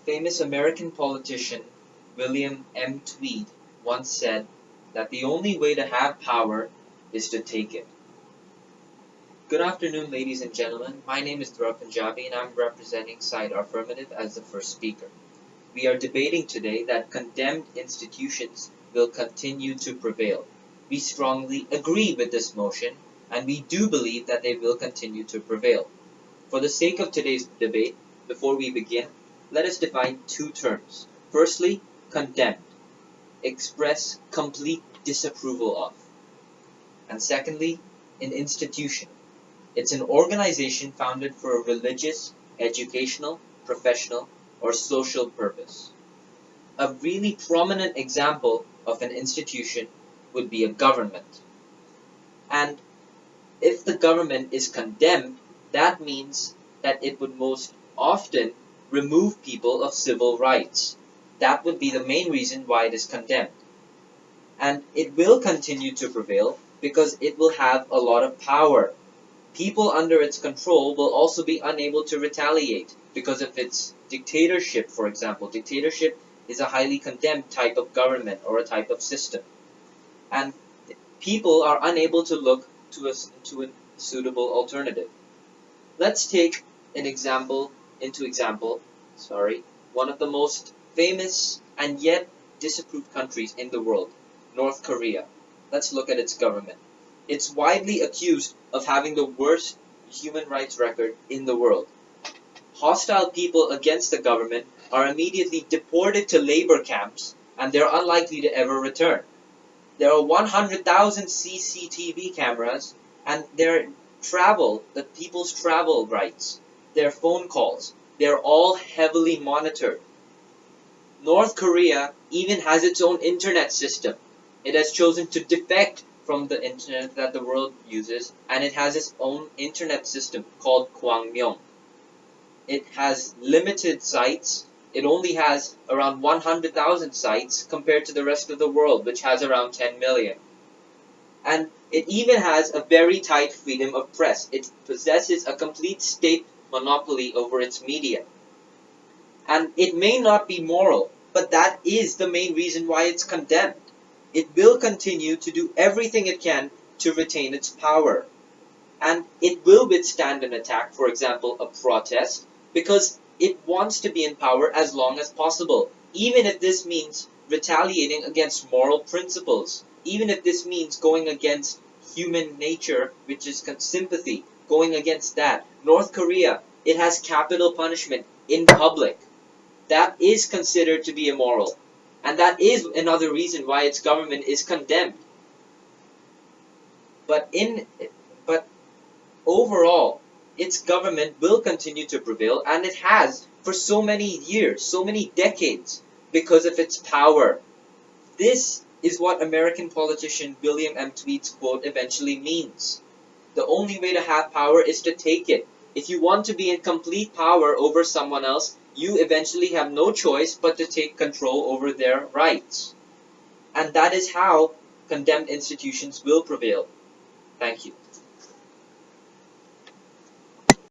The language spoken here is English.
Famous American politician William M. Tweed once said that the only way to have power is to take it. Good afternoon, ladies and gentlemen. My name is Druv Punjabi and I'm representing Side Affirmative as the first speaker. We are debating today that condemned institutions will continue to prevail. We strongly agree with this motion and we do believe that they will continue to prevail. For the sake of today's debate, before we begin, let us define two terms. Firstly, condemned. Express complete disapproval of. And secondly, an institution. It's an organization founded for a religious, educational, professional, or social purpose. A really prominent example of an institution would be a government. And if the government is condemned, that means that it would most often remove people of civil rights. That would be the main reason why it is condemned. And it will continue to prevail because it will have a lot of power. People under its control will also be unable to retaliate because of its dictatorship, for example. Dictatorship is a highly condemned type of government or a type of system. And people are unable to look to a suitable alternative. Let's take an example, one of the most famous and yet disapproved countries in the world, North Korea. Let's look at its government. It's widely accused of having the worst human rights record in the world. Hostile people against the government are immediately deported to labor camps and they're unlikely to ever return. There are 100,000 CCTV cameras and the people's travel rights, their phone calls, they're all heavily monitored. North Korea even has its own internet system. It has chosen to defect from the internet that the world uses, and it has its own internet system called Kwangmyong. It has limited sites. It only has around 100,000 sites compared to the rest of the world, which has around 10 million. And it even has a very tight freedom of press. It possesses a complete state monopoly over its media. And it may not be moral, but that is the main reason why it's condemned. It will continue to do everything it can to retain its power. And it will withstand an attack, for example, a protest, because it wants to be in power as long as possible, even if this means retaliating against moral principles, even if this means going against human nature, which is sympathy, going against that. North Korea, it has capital punishment in public. That is considered to be immoral. And that is another reason why its government is condemned. But overall, its government will continue to prevail, and it has for so many years, so many decades, because of its power. This is what American politician William M. Tweed's quote eventually means. The only way to have power is to take it. If you want to be in complete power over someone else, you eventually have no choice but to take control over their rights. And that is how condemned institutions will prevail. Thank you.